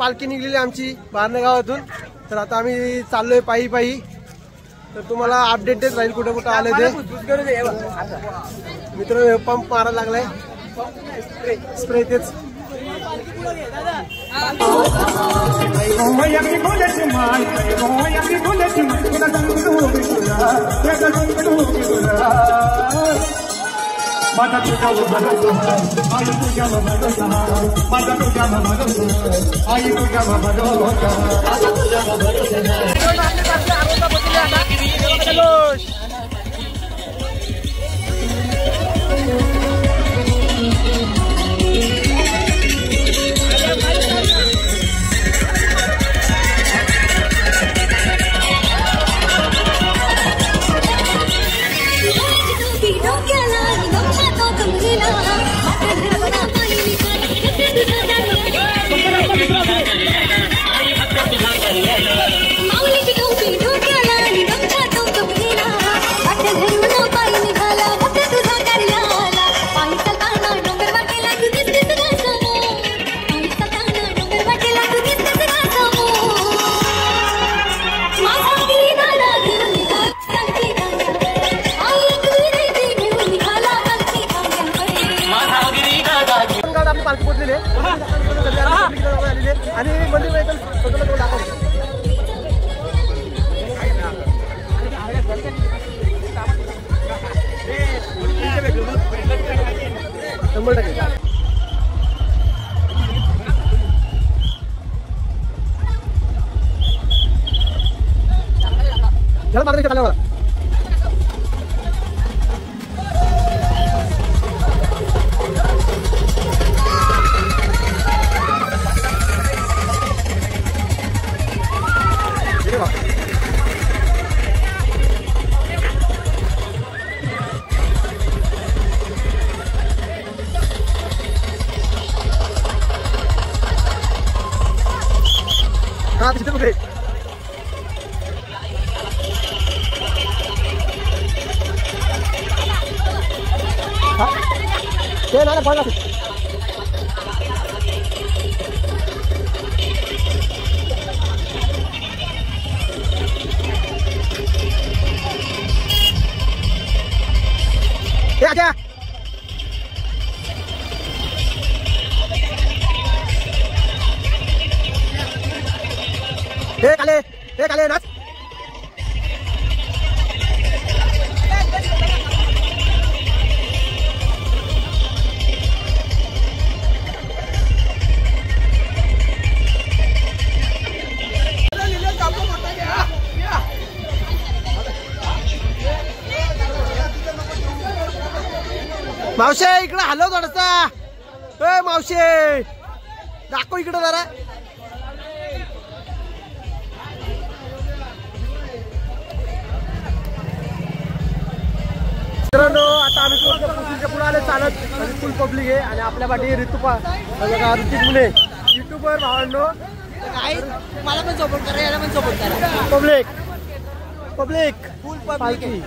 पालखी निघलेली आमची बारणे गावातून। तर आता आम्ही चाललोय पायी पायी। तर तुम्हाला अपडेट देत राहील कुठे कुठे आले ते। मित्र पंप मारायला लागलाय, स्प्रे तेच। माझा तुझ्या आई तुझ्या माझा तुझ्या आई तुझ्या पालखी पोचलेली आणि मंदिर चला मात्र मला तिथे कुठे ते ना पडला क्या काले नाच मावशे इकडे हलव थोडासा। मावशे दाखव इकडे जरा। मित्रांनो आता आम्ही पुढे आले चालत आणि फुल पब्लिक आहे आणि आपल्या पाठी ऋतुपा ऋतिक मुले युट्यूबर भावांनो मला पण सपोर्ट करा, याला पण सपोर्ट करा। पब्लिक फुल पालखी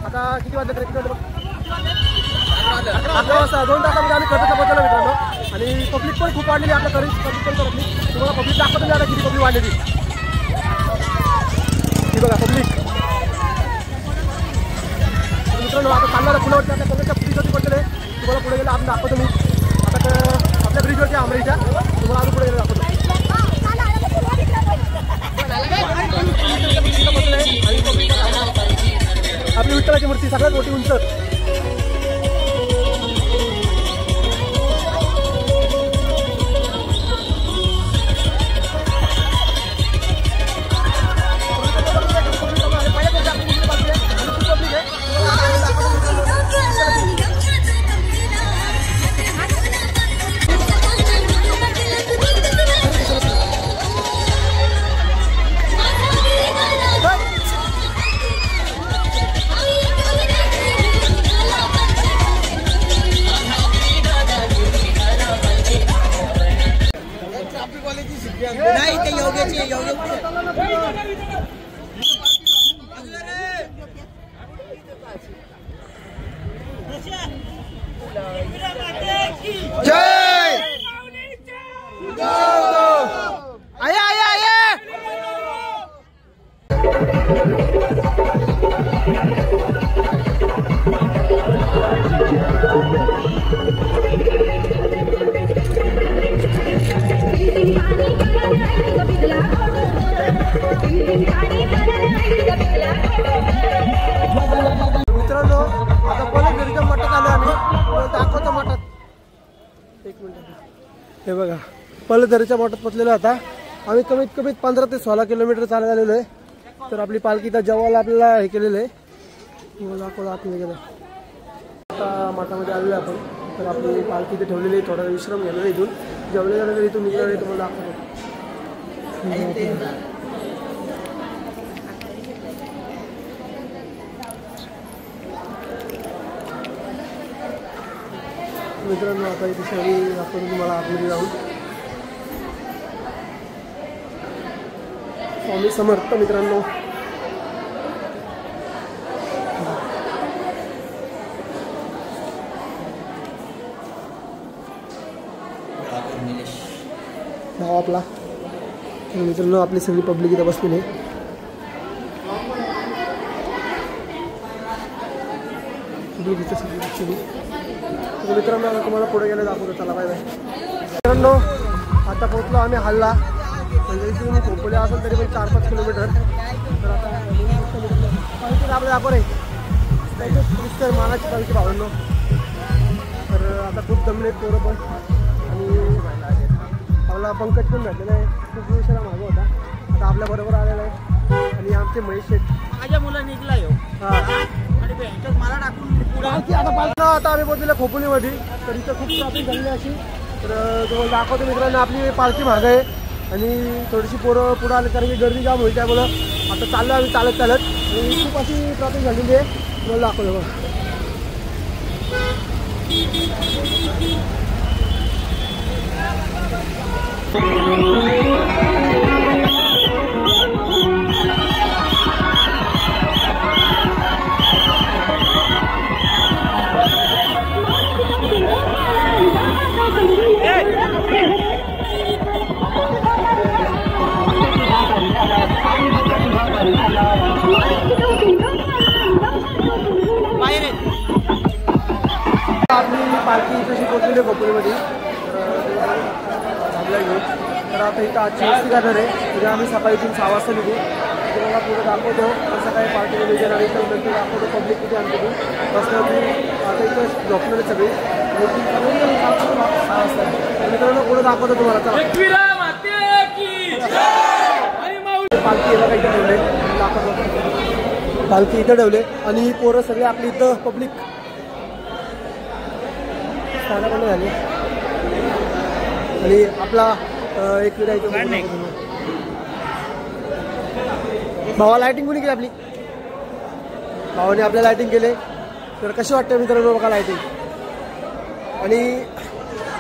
आता किती वाजले तरी 2 तासामध्ये आम्ही कर्जतला पोहोचलो मित्रांनो आणि पब्लिक पण खूप वाढलेली आपल्या पब्लिक पण करत नाही। तुम्हाला पब्लिक दाखवतो मी आता किती पब्लिक वाढलेली ही बघा पब्लिक। मित्रांनो आता चालणारा पुलावरती आपल्या कर्जतच्या ब्रिजवरती पोहोचले। तुम्हाला पुढे गेलं आपण दाखवतो मी आता आपल्या ब्रिजवरती आंबरीच्या तुम्हाला अजून पुढे गेलं दाखवतो। आपली विठ्ठलाची मूर्ती सगळ्यात मोठी उंच जय आया आया आया मित्रांनो आता परत घरीच्या मठात आलो आम्ही दाखवतो मठात. एक मिनिट हे बघा पलधरीच्या मठात पोचलेलो आता आम्ही. कमीत कमी 15 ते 16 किलोमीटर चालत आलेलो आहे. तर आपली पालखी तर जेवायला आपल्याला हे केलेलं आहे. दाखवलं आतमध्ये गेलं. आता मठामध्ये आलेलो आहे आपण. तर आपली पालखी इथे ठेवलेली आहे. थोडा विश्राम घेणार इथून जेवल्यानंतर इथून निघणार आहे. तुम्हाला दाखवतो. मित्रांनो आता इथे सगळी आपण तुम्हाला आतमध्ये जाऊन स्वामी समर्थ मित्रांनो. भाव आपला मित्रांनो आपली सगळी पब्लिक इथं बसलेली आहे. मित्रांनो आता तुम्हाला पुढे गेलं दाखवतो. चला बाय बाय. मित्रांनो आता पोहोचलो आम्ही हल्ला. म्हणजे इथून खोपोली असेल तरी पण 4-5 किलोमीटर. तर आता पालखी आपल्या दाखव रे त्याच्यात मानाची पालखी भावांनो. तर आता खूप जमले पोरं पण. आणि आपला पंकज पण भेटलेला आहे. खूप दिवसाला मागं होता. आता आपल्याबरोबर आलेला आहे. आणि आमचे महेश शेठ माझ्या मुलं निघला येऊ आणि मला टाकून आता आम्ही पोहोचलेलो खोपोलीमध्ये. तर इथं खूप ट्रॅफिक झालेली अशी. तर तुम्हाला दाखवतो मित्रांनो आपली पालखी मागं आहे. आणि थोडीशी पोरं पुढं आले कारण की गर्दी जाम होईल. त्यामुळं आता चाललो आम्ही चालत आणि खूप अशी ट्रॅफिक झालेली आहे. तुम्हाला दाखवतो बघ. आपली पालखी कशी पोहोचलेली खोपोलीमध्ये. तर आता इथं आजची वस्ती जाणार आहे. उद्या आम्ही सकाळी इथून 6 वाजता निघू. तुम्हाला पुढे दाखवतो सकाळी पार्टीला निघणार आणि नंतर दाखवतो पब्लिक किती आमची बसण्याची. आता इथं झोपणार सगळी 6 वाजता. मित्रांनो पुढे दाखवतो तुम्हाला. चला पालखी याला काही ठेवले दाखवतो. पालखी इथं ठेवले आणि पोरं सगळे आपली इथं पब्लिक स्थानापन्न झाली. आणि आपला एक विधायचं भावा लायटिंग कोणी केली आपली. भावाने आपल्या लायटिंग केले. तर कशी वाटते मित्रांनो बघा लायटिंग. आणि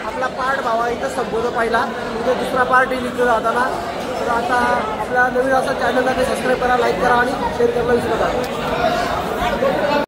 आपला पार्ट भावा इथं संपवतो पहिला. इथं दुसरा पार्ट येईल इथं जाताना. तर आता आपल्या नवीन असा चॅनलला सबस्क्राईब करा, लाईक करा आणि शेअर करायला विसरू नका.